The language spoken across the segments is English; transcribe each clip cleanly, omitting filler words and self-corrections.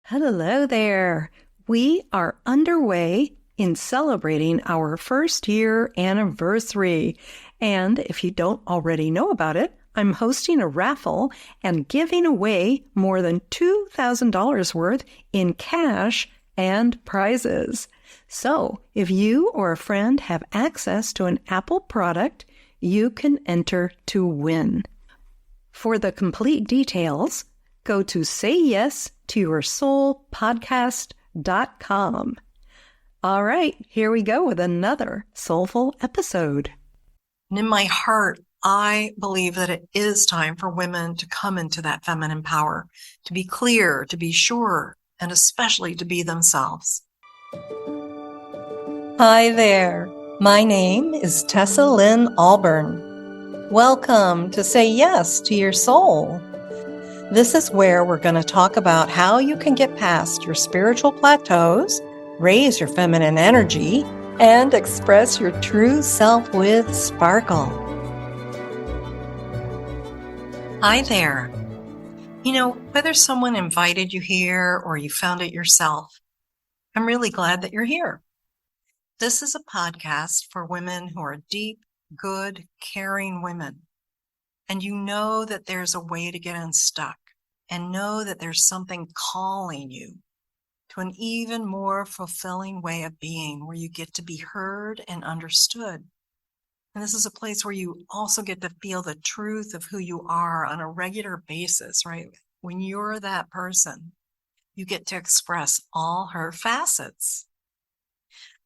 Hello there. We are underway in celebrating our first year anniversary. And if you don't already know about it, I'm hosting a raffle and giving away more than $2,000 worth in cash and prizes. So if you or a friend have access to an Apple product, you can enter to win. For the complete details, go to sayyesToYourSoulPodcast.com. All right, here we go with another soulful episode. And in my heart, I believe that it is time for women to come into that feminine power, to be clear, to be sure, and especially to be themselves. Hi there. My name is Tessa Lynne Alburn. Welcome to Say Yes to Your Soul. This is where we're going to talk about how you can get past your spiritual plateaus, raise your feminine energy, and express your true self with sparkle. Hi there. You know, whether someone invited you here or you found it yourself, I'm really glad that you're here. This is a podcast for women who are deep, good, caring women. And you know that there's a way to get unstuck and know that there's something calling you to an even more fulfilling way of being where you get to be heard and understood. And this is a place where you also get to feel the truth of who you are on a regular basis, right? When you're that person, you get to express all her facets.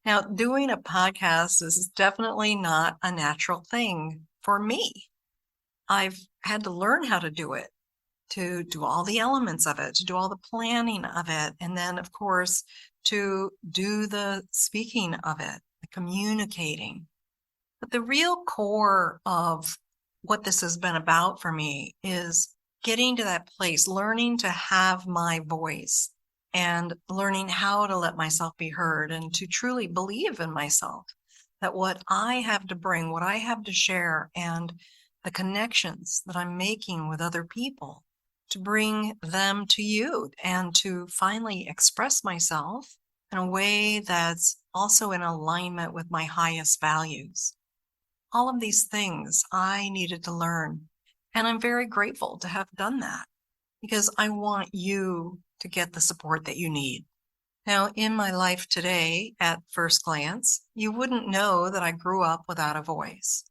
Now, doing a podcast is definitely not a natural thing for me. I've had to learn how to do it, to do all the elements of it, to do all the planning of it, and then, of course, to do the speaking of it, the communicating. But the real core of what this has been about for me is getting to that place, learning to have my voice and learning how to let myself be heard and to truly believe in myself, that what I have to bring, what I have to share, and the connections that I'm making with other people to bring them to you and to finally express myself in a way that's also in alignment with my highest values. All of these things I needed to learn, and I'm very grateful to have done that because I want you to get the support that you need. Now, in my life today, at first glance, you wouldn't know that I grew up without a voice.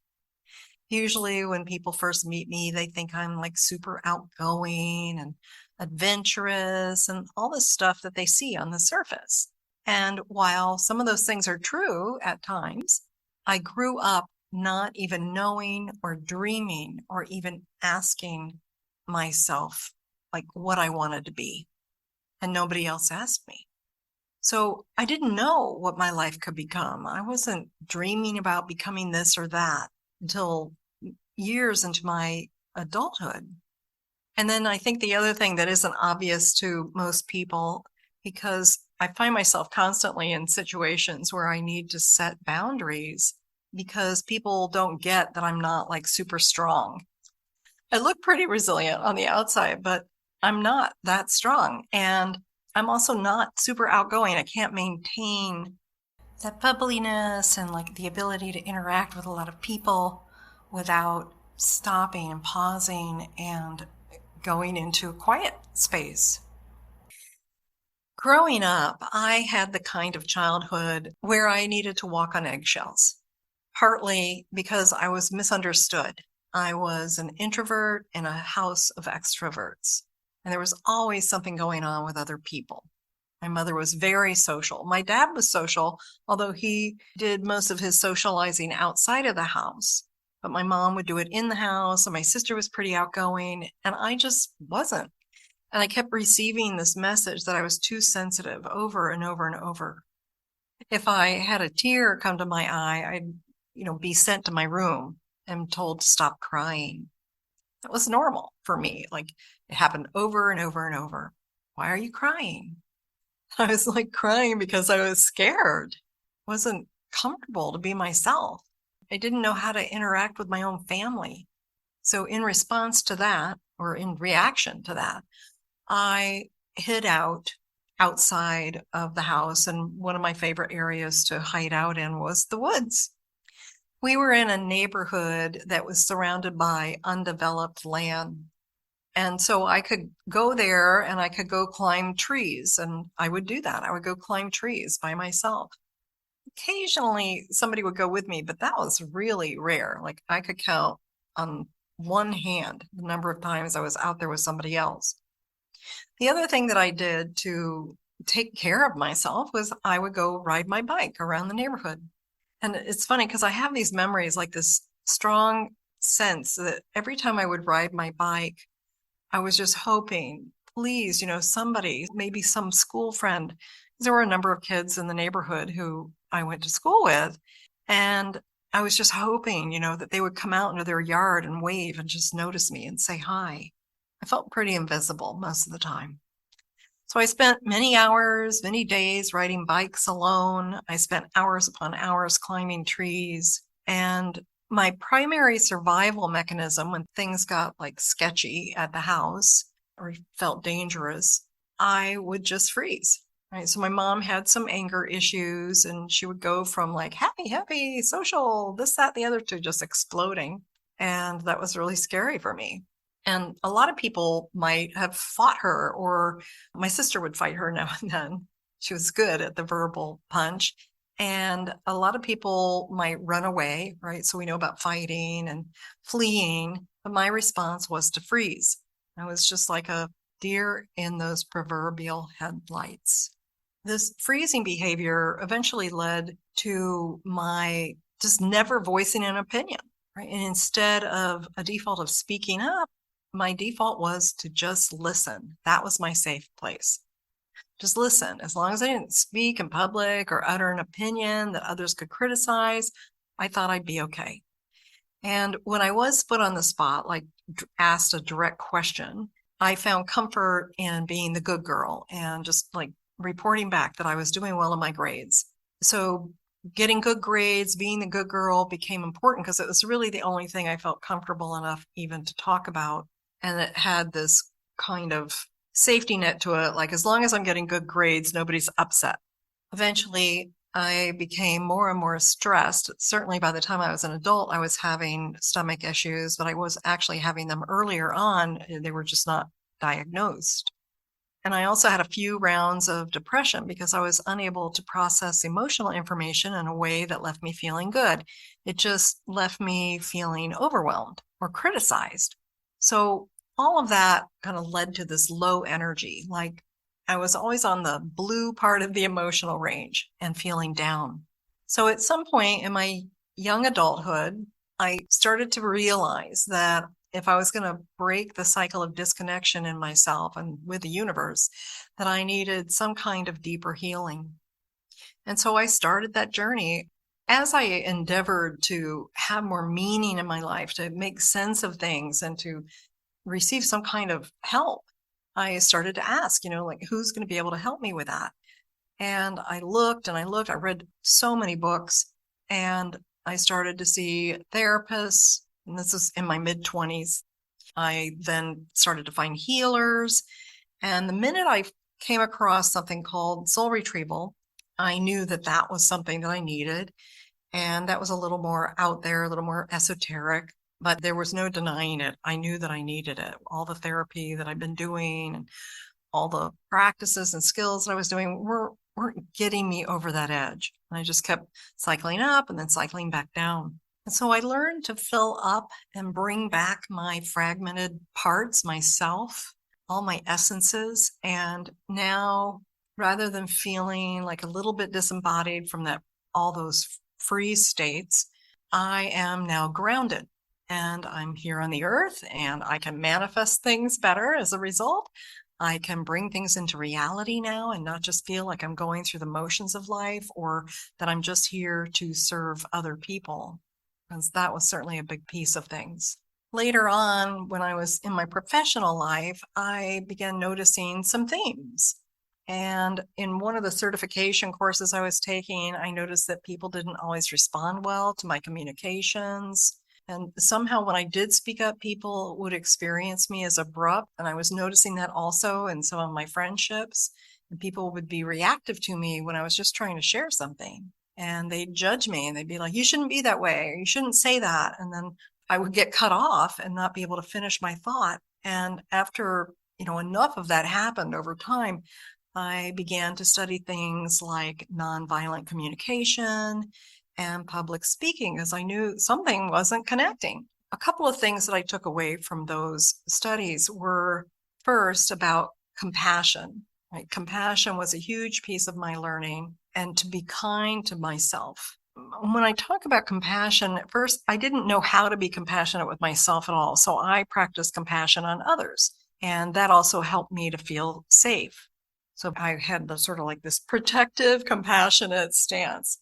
Usually when people first meet me, they think I'm like super outgoing and adventurous and all this stuff that they see on the surface. And while some of those things are true at times, I grew up not even knowing or dreaming or even asking myself like what I wanted to be. And nobody else asked me. So I didn't know what my life could become. I wasn't dreaming about becoming this or that until years into my adulthood. And then I think the other thing that isn't obvious to most people, because I find myself constantly in situations where I need to set boundaries because people don't get that I'm not like super strong. I look pretty resilient on the outside, but I'm not that strong. And I'm also not super outgoing. I can't maintain that bubbliness and like the ability to interact with a lot of people without stopping and pausing and going into a quiet space. Growing up, I had the kind of childhood where I needed to walk on eggshells, partly because I was misunderstood. I was an introvert in a house of extroverts, and there was always something going on with other people. My mother was very social. My dad was social, although he did most of his socializing outside of the house. But my mom would do it in the house, and my sister was pretty outgoing, and I just wasn't. And I kept receiving this message that I was too sensitive over and over and over. If I had a tear come to my eye, I'd, be sent to my room and told to stop crying. That was normal for me. Like it happened over and over and over. Why are you crying? I was like crying because I was scared. I wasn't comfortable to be myself. I didn't know how to interact with my own family. So in response to that, or in reaction to that, I hid out outside of the house. And one of my favorite areas to hide out in was the woods. We were in a neighborhood that was surrounded by undeveloped land. And so I could go there and I could go climb trees. And I would do that. I would go climb trees by myself. Occasionally somebody would go with me, but that was really rare. Like I could count on one hand the number of times I was out there with somebody else. The other thing that I did to take care of myself was I would go ride my bike around the neighborhood. And it's funny because I have these memories, like this strong sense that every time I would ride my bike, I was just hoping, please, somebody, maybe some school friend. There were a number of kids in the neighborhood who I went to school with. And I was just hoping, that they would come out into their yard and wave and just notice me and say hi. I felt pretty invisible most of the time. So I spent many hours, many days riding bikes alone. I spent hours upon hours climbing trees. And my primary survival mechanism when things got like sketchy at the house or felt dangerous, I would just freeze. Right. So my mom had some anger issues and she would go from like happy, social, this, that, the other to just exploding. And that was really scary for me. And a lot of people might have fought her, or my sister would fight her now and then. She was good at the verbal punch. And a lot of people might run away, right? So we know about fighting and fleeing. But my response was to freeze. I was just like a deer in those proverbial headlights. This freezing behavior eventually led to my just never voicing an opinion, right? And instead of a default of speaking up, my default was to just listen. That was my safe place. Just listen. As long as I didn't speak in public or utter an opinion that others could criticize, I thought I'd be okay. And when I was put on the spot, like asked a direct question, I found comfort in being the good girl and just like reporting back that I was doing well in my grades. So getting good grades, being the good girl became important because it was really the only thing I felt comfortable enough even to talk about. And it had this kind of safety net to it. Like, as long as I'm getting good grades, nobody's upset. Eventually, I became more and more stressed. Certainly by the time I was an adult, I was having stomach issues, but I was actually having them earlier on. They were just not diagnosed. And I also had a few rounds of depression because I was unable to process emotional information in a way that left me feeling good. It just left me feeling overwhelmed or criticized. So all of that kind of led to this low energy. Like I was always on the blue part of the emotional range and feeling down. So at some point in my young adulthood, I started to realize that if I was going to break the cycle of disconnection in myself and with the universe, that I needed some kind of deeper healing. And so I started that journey. As I endeavored to have more meaning in my life, to make sense of things and to receive some kind of help, I started to ask, like, who's going to be able to help me with that? And I looked and I looked, I read so many books, and I started to see therapists, and this is in my mid-20s. I then started to find healers. And the minute I came across something called soul retrieval, I knew that that was something that I needed. And that was a little more out there, a little more esoteric, but there was no denying it. I knew that I needed it. All the therapy that I've been doing and all the practices and skills that I was doing weren't getting me over that edge. And I just kept cycling up and then cycling back down. And so I learned to fill up and bring back my fragmented parts, myself, all my essences. And now, rather than feeling like a little bit disembodied from all those freeze states, I am now grounded and I'm here on the earth and I can manifest things better as a result. I can bring things into reality now and not just feel like I'm going through the motions of life or that I'm just here to serve other people, because that was certainly a big piece of things. Later on, when I was in my professional life, I began noticing some themes. And in one of the certification courses I was taking, I noticed that people didn't always respond well to my communications. And somehow when I did speak up, people would experience me as abrupt. And I was noticing that also in some of my friendships. And people would be reactive to me when I was just trying to share something. And they'd judge me and they'd be like, you shouldn't be that way, or you shouldn't say that. And then I would get cut off and not be able to finish my thought. And after, enough of that happened over time, I began to study things like nonviolent communication and public speaking, as I knew something wasn't connecting. A couple of things that I took away from those studies were first about compassion. Right? Compassion was a huge piece of my learning, and to be kind to myself. When I talk about compassion, at first I didn't know how to be compassionate with myself at all. So I practiced compassion on others. And that also helped me to feel safe. So I had the sort of like this protective, compassionate stance.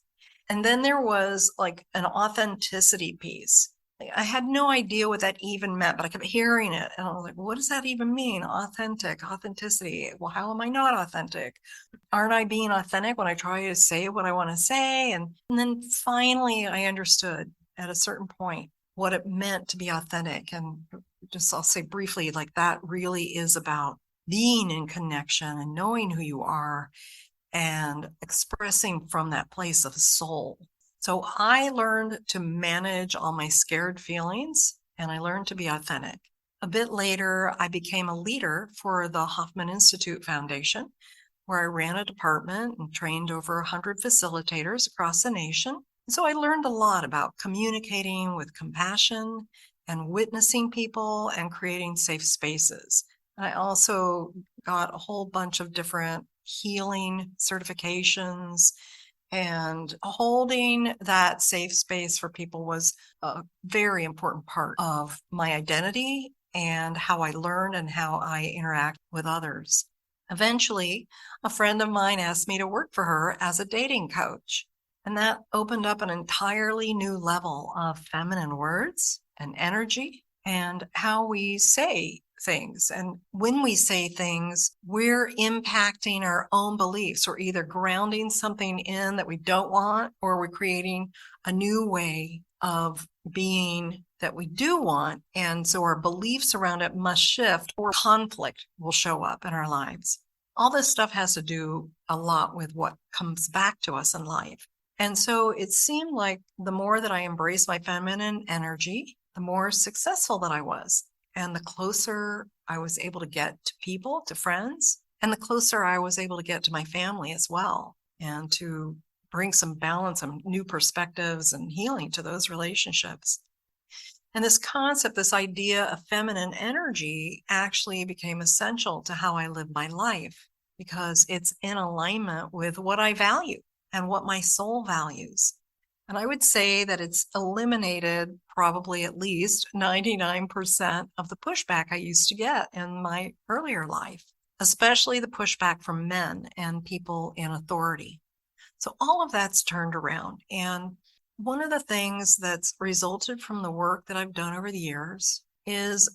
And then there was like an authenticity piece. I had no idea what that even meant, but I kept hearing it. And I was like, what does that even mean? Authenticity. Well, how am I not authentic? Aren't I being authentic when I try to say what I want to say? And then finally, I understood at a certain point what it meant to be authentic. And just I'll say briefly, like that really is about being in connection and knowing who you are and expressing from that place of soul. So I learned to manage all my scared feelings and I learned to be authentic. A bit later, I became a leader for the Hoffman Institute Foundation, where I ran a department and trained over 100 facilitators across the nation. So I learned a lot about communicating with compassion and witnessing people and creating safe spaces. I also got a whole bunch of different healing certifications, and holding that safe space for people was a very important part of my identity and how I learn and how I interact with others. Eventually, a friend of mine asked me to work for her as a dating coach, and that opened up an entirely new level of feminine words and energy and how we say things. And when we say things, we're impacting our own beliefs. We're either grounding something in that we don't want, or we're creating a new way of being that we do want. And so our beliefs around it must shift, or conflict will show up in our lives. All this stuff has to do a lot with what comes back to us in life. And so it seemed like the more that I embraced my feminine energy, the more successful that I was. And the closer I was able to get to people, to friends, and the closer I was able to get to my family as well, and to bring some balance and new perspectives and healing to those relationships. And this concept, this idea of feminine energy actually became essential to how I live my life, because it's in alignment with what I value and what my soul values. And I would say that it's eliminated probably at least 99% of the pushback I used to get in my earlier life, especially the pushback from men and people in authority. So all of that's turned around. And one of the things that's resulted from the work that I've done over the years is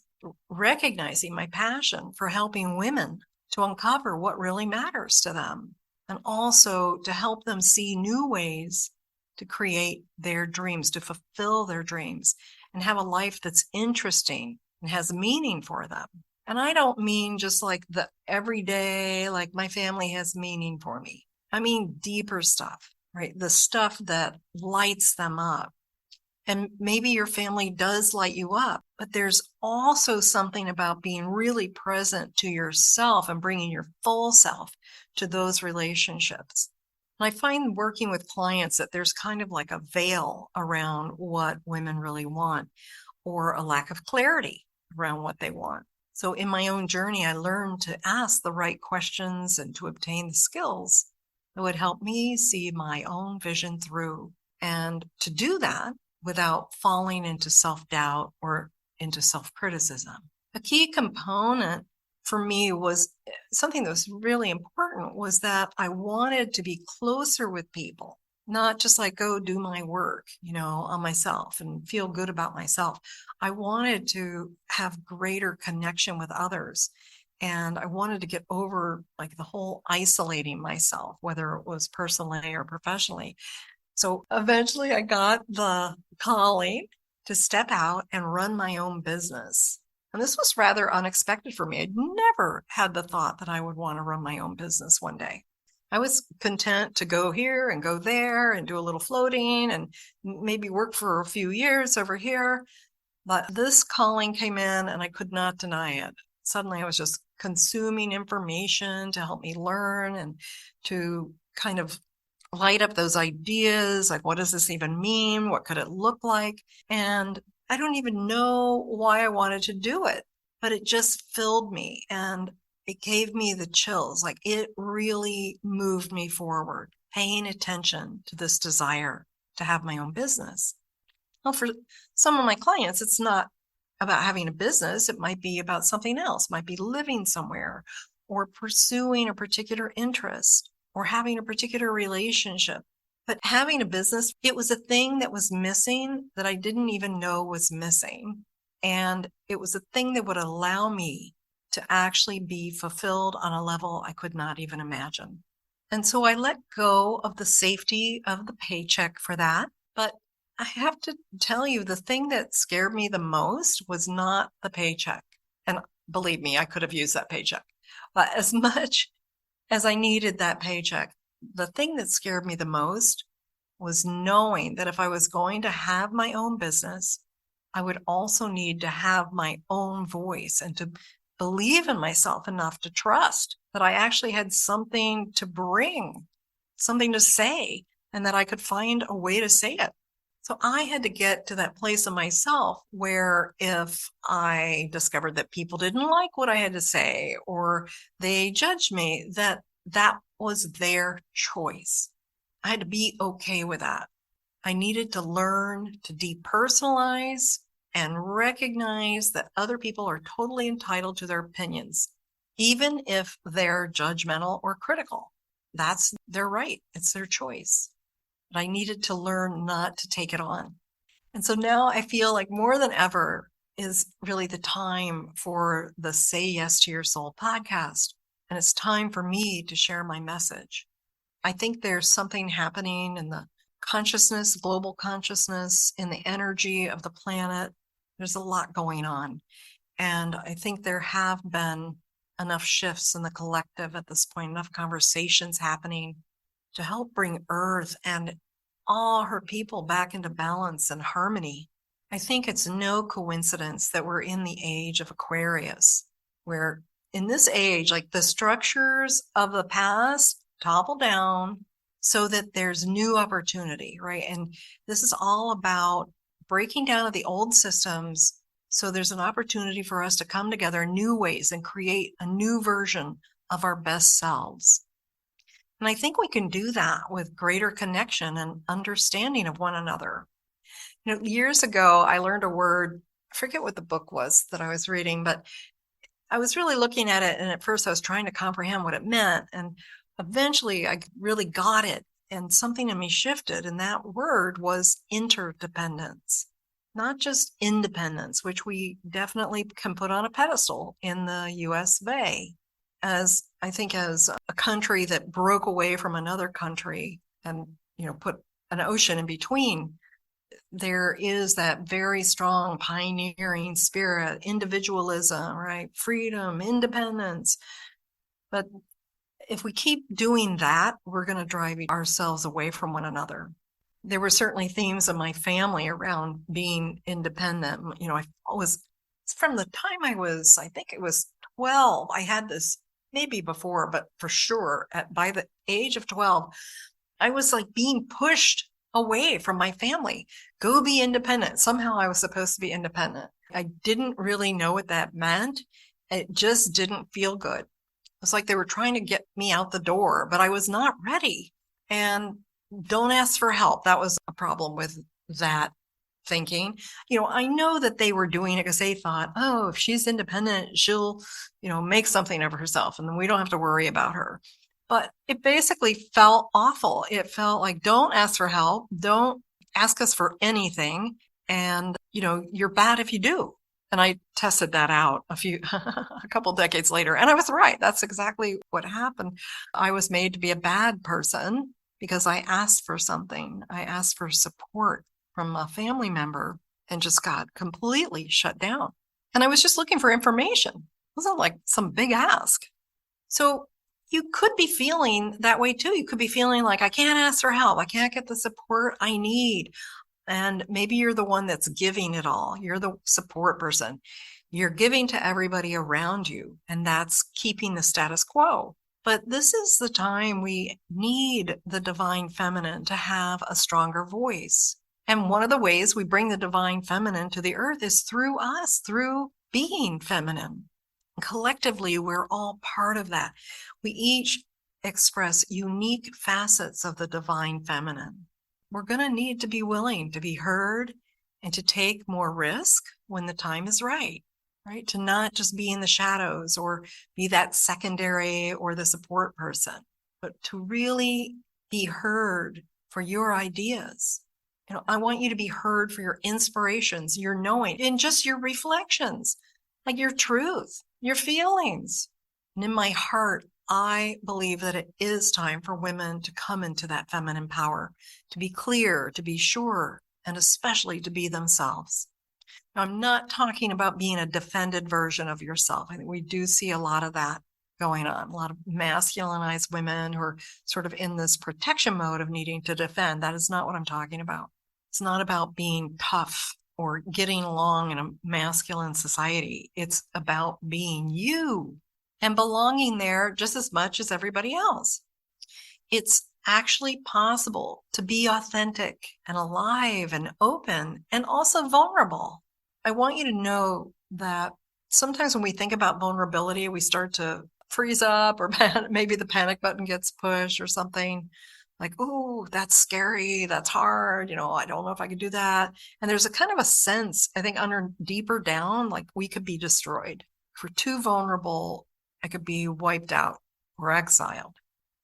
recognizing my passion for helping women to uncover what really matters to them, and also to help them see new ways to create their dreams, to fulfill their dreams, and have a life that's interesting and has meaning for them. And I don't mean just like the everyday, like my family has meaning for me. I mean deeper stuff, right? The stuff that lights them up. And maybe your family does light you up, but there's also something about being really present to yourself and bringing your full self to those relationships. And I find working with clients that there's kind of like a veil around what women really want, or a lack of clarity around what they want. So in my own journey, I learned to ask the right questions and to obtain the skills that would help me see my own vision through, and to do that without falling into self-doubt or into self-criticism. A key component for me was something that was really important, was that I wanted to be closer with people, not just like go do my work, on myself and feel good about myself. I wanted to have greater connection with others. And I wanted to get over like the whole isolating myself, whether it was personally or professionally. So eventually I got the calling to step out and run my own business. And this was rather unexpected for me. I'd never had the thought that I would want to run my own business one day. I was content to go here and go there and do a little floating and maybe work for a few years over here. But this calling came in and I could not deny it. Suddenly I was just consuming information to help me learn and to kind of light up those ideas. Like, what does this even mean? What could it look like? And I don't even know why I wanted to do it, but it just filled me and it gave me the chills. Like, it really moved me forward, paying attention to this desire to have my own business. Well, for some of my clients, it's not about having a business. It might be about something else. It might be living somewhere or pursuing a particular interest or having a particular relationship. But having a business, it was a thing that was missing that I didn't even know was missing. And it was a thing that would allow me to actually be fulfilled on a level I could not even imagine. And so I let go of the safety of the paycheck for that. But I have to tell you, the thing that scared me the most was not the paycheck. And believe me, I could have used that paycheck. But as much as I needed that paycheck, the thing that scared me the most was knowing that if I was going to have my own business, I would also need to have my own voice and to believe in myself enough to trust that I actually had something to bring, something to say, and that I could find a way to say it. So I had to get to that place of myself where if I discovered that people didn't like what I had to say or they judged me, that was their choice. I had to be okay with that. I needed to learn to depersonalize and recognize that other people are totally entitled to their opinions, even if they're judgmental or critical. That's their right. It's their choice. But I needed to learn not to take it on. And so now I feel like more than ever is really the time for the Say Yes to Your Soul podcast. And it's time for me to share my message. I think there's something happening in the consciousness, global consciousness, in the energy of the planet. There's a lot going on. And I think there have been enough shifts in the collective at this point, enough conversations happening to help bring Earth and all her people back into balance and harmony. I think it's no coincidence that we're in the age of Aquarius, where in this age, like the structures of the past topple down so that there's new opportunity, right? And this is all about breaking down of the old systems so there's an opportunity for us to come together in new ways and create a new version of our best selves. And I think we can do that with greater connection and understanding of one another. You know, years ago, I learned a word, I forget what the book was that I was reading, but I was really looking at it. And at first I was trying to comprehend what it meant. And eventually I really got it. And something in me shifted. And that word was interdependence, not just independence, which we definitely can put on a pedestal in the US of A. As I think as a country that broke away from another country and, put an ocean in between, there is that very strong pioneering spirit, individualism, right? Freedom, independence. But if we keep doing that, we're going to drive ourselves away from one another. There were certainly themes in my family around being independent. I was, from the time I think it was 12, I had this, maybe before, but for sure, by the age of 12, I was like being pushed away from my family. Go be independent. Somehow I was supposed to be independent. I didn't really know what that meant. It just didn't feel good. It's like they were trying to get me out the door, but I was not ready. And don't ask for help. That was a problem with that thinking. I know that they were doing it because they thought, oh, if she's independent, she'll, make something of herself and then we don't have to worry about her. But it basically felt awful. It felt like, don't ask for help. Don't ask us for anything. And, you're bad if you do. And I tested that out a couple decades later. And I was right. That's exactly what happened. I was made to be a bad person because I asked for something. I asked for support from a family member. and just got completely shut down. And I was just looking for information. It wasn't like some big ask. So you could be feeling that way too. You could be feeling like, I can't ask for help. I can't get the support I need. And maybe you're the one that's giving it all. You're the support person. You're giving to everybody around you, and that's keeping the status quo. But this is the time we need the divine feminine to have a stronger voice. And one of the ways we bring the divine feminine to the earth is through us, through being feminine. Collectively, we're all part of that. We each express unique facets of the divine feminine. We're going to need to be willing to be heard and to take more risk when the time is right? To not just be in the shadows or be that secondary or the support person, but to really be heard for your ideas. I want you to be heard for your inspirations, your knowing, and just your reflections, like your truth, your feelings. And in my heart, I believe that it is time for women to come into that feminine power, to be clear, to be sure, and especially to be themselves. Now, I'm not talking about being a defended version of yourself. I think we do see a lot of that going on, a lot of masculinized women who are sort of in this protection mode of needing to defend. That is not what I'm talking about. It's not about being tough or getting along in a masculine society. It's about being you and belonging there just as much as everybody else. It's actually possible to be authentic and alive and open and also vulnerable. I want you to know that sometimes when we think about vulnerability, we start to freeze up, or maybe the panic button gets pushed or something like, oh, that's scary. That's hard. I don't know if I could do that. And there's a kind of a sense, I think, deeper down, like we could be destroyed. If we're too vulnerable, I could be wiped out or exiled.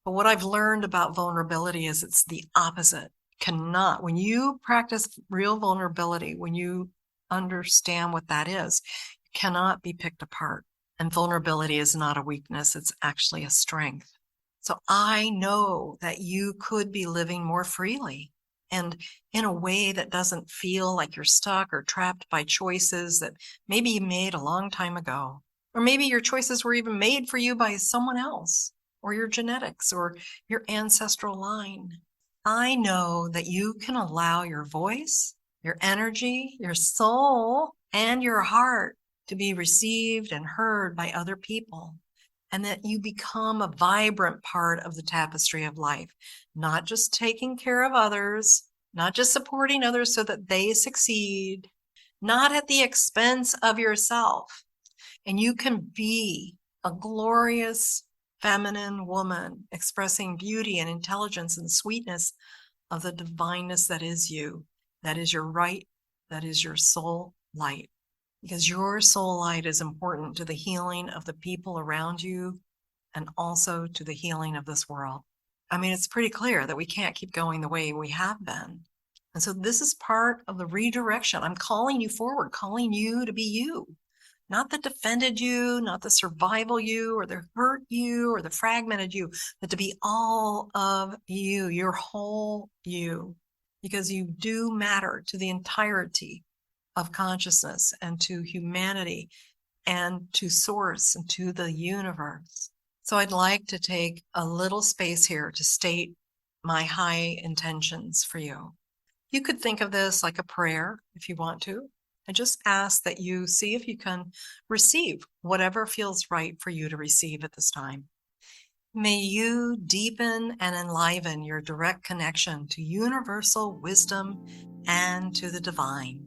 But what I've learned about vulnerability is it's the opposite. When you practice real vulnerability, when you understand what that is, you cannot be picked apart. And vulnerability is not a weakness. It's actually a strength. So I know that you could be living more freely and in a way that doesn't feel like you're stuck or trapped by choices that maybe you made a long time ago. Or maybe your choices were even made for you by someone else, or your genetics, or your ancestral line. I know that you can allow your voice, your energy, your soul, and your heart to be received and heard by other people, and that you become a vibrant part of the tapestry of life, not just taking care of others, not just supporting others so that they succeed, not at the expense of yourself. And you can be a glorious feminine woman expressing beauty and intelligence and sweetness of the divineness that is you. That is your right. That is your soul light. Because your soul light is important to the healing of the people around you and also to the healing of this world. It's pretty clear that we can't keep going the way we have been. And so this is part of the redirection. I'm calling you forward, calling you to be you. Not the defended you, not the survival you, or the hurt you, or the fragmented you, but to be all of you, your whole you, because you do matter to the entirety of consciousness and to humanity and to source and to the universe. So I'd like to take a little space here to state my high intentions for you. You could think of this like a prayer if you want to. I just ask that you see if you can receive whatever feels right for you to receive at this time. May you deepen and enliven your direct connection to universal wisdom and to the divine.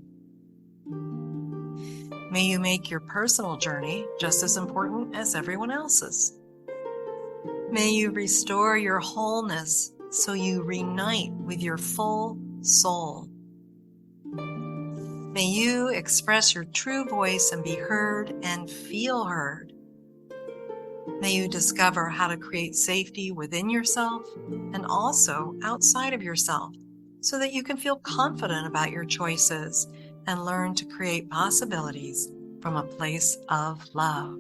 May you make your personal journey just as important as everyone else's. May you restore your wholeness so you reunite with your full soul. May you express your true voice and be heard and feel heard. May you discover how to create safety within yourself and also outside of yourself so that you can feel confident about your choices and learn to create possibilities from a place of love.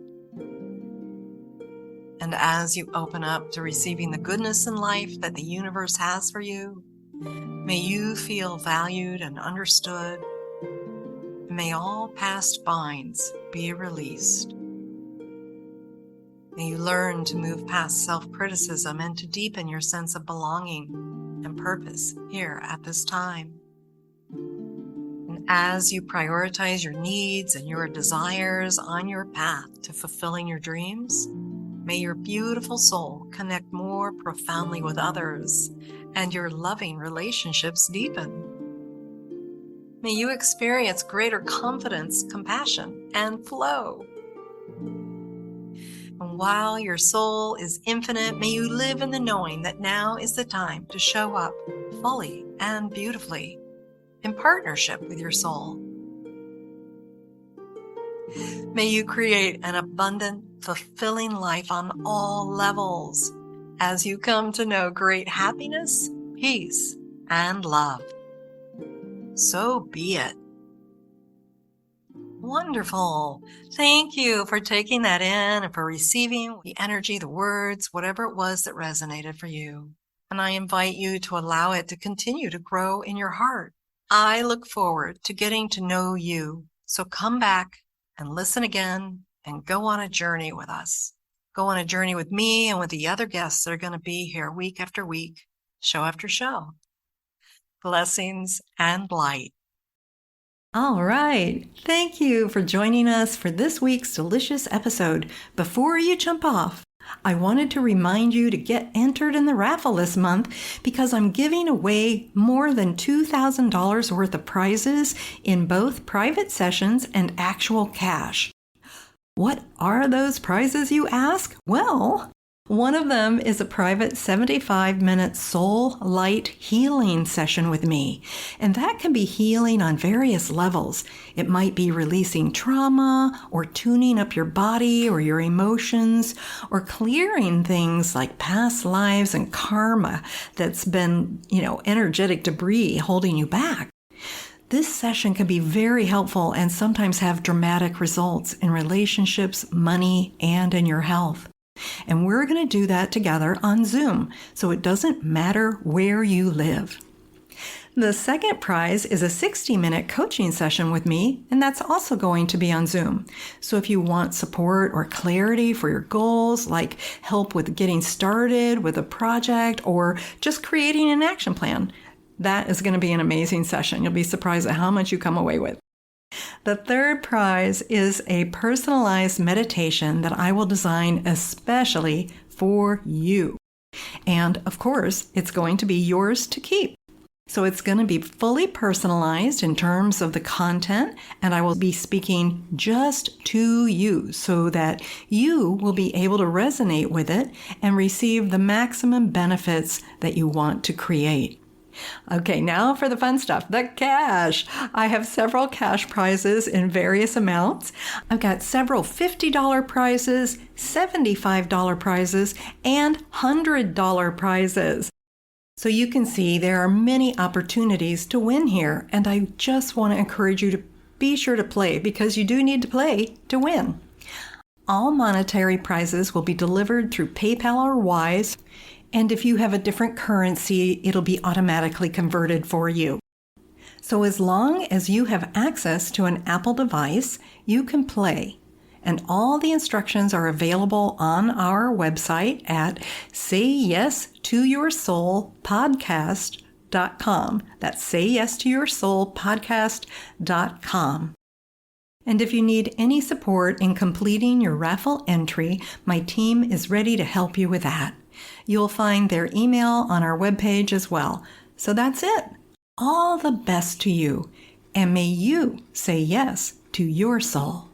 And as you open up to receiving the goodness in life that the universe has for you, may you feel valued and understood. May all past binds be released. May you learn to move past self-criticism and to deepen your sense of belonging and purpose here at this time. And as you prioritize your needs and your desires on your path to fulfilling your dreams, may your beautiful soul connect more profoundly with others and your loving relationships deepen. May you experience greater confidence, compassion, and flow. And while your soul is infinite, may you live in the knowing that now is the time to show up fully and beautifully in partnership with your soul. May you create an abundant, fulfilling life on all levels as you come to know great happiness, peace, and love. So be it. Wonderful. Thank you for taking that in and for receiving the energy, the words, whatever it was that resonated for you. And I invite you to allow it to continue to grow in your heart. I look forward to getting to know you. So come back and listen again and go on a journey with us. Go on a journey with me and with the other guests that are going to be here week after week, show after show. Blessings and light. All right. Thank you for joining us for this week's delicious episode. Before you jump off, I wanted to remind you to get entered in the raffle this month because I'm giving away more than $2,000 worth of prizes in both private sessions and actual cash. What are those prizes, you ask? Well, one of them is a private 75-minute soul light healing session with me. And that can be healing on various levels. It might be releasing trauma or tuning up your body or your emotions or clearing things like past lives and karma that's been, energetic debris holding you back. This session can be very helpful and sometimes have dramatic results in relationships, money, and in your health. And we're going to do that together on Zoom, so it doesn't matter where you live. The second prize is a 60-minute coaching session with me, and that's also going to be on Zoom. So if you want support or clarity for your goals, like help with getting started with a project or just creating an action plan, that is going to be an amazing session. You'll be surprised at how much you come away with. The third prize is a personalized meditation that I will design especially for you. And of course, it's going to be yours to keep. So it's going to be fully personalized in terms of the content, and I will be speaking just to you so that you will be able to resonate with it and receive the maximum benefits that you want to create. Okay, now for the fun stuff, the cash. I have several cash prizes in various amounts. I've got several $50 prizes, $75 prizes, and $100 prizes. So you can see there are many opportunities to win here, and I just want to encourage you to be sure to play because you do need to play to win. All monetary prizes will be delivered through PayPal or Wise. And if you have a different currency, it'll be automatically converted for you. So as long as you have access to an Apple device, you can play. And all the instructions are available on our website at sayyes2yoursoulpodcast.com. That's sayyes2yoursoulpodcast.com. And if you need any support in completing your raffle entry, my team is ready to help you with that. You'll find their email on our webpage as well. So that's it. All the best to you, and may you say yes to your soul.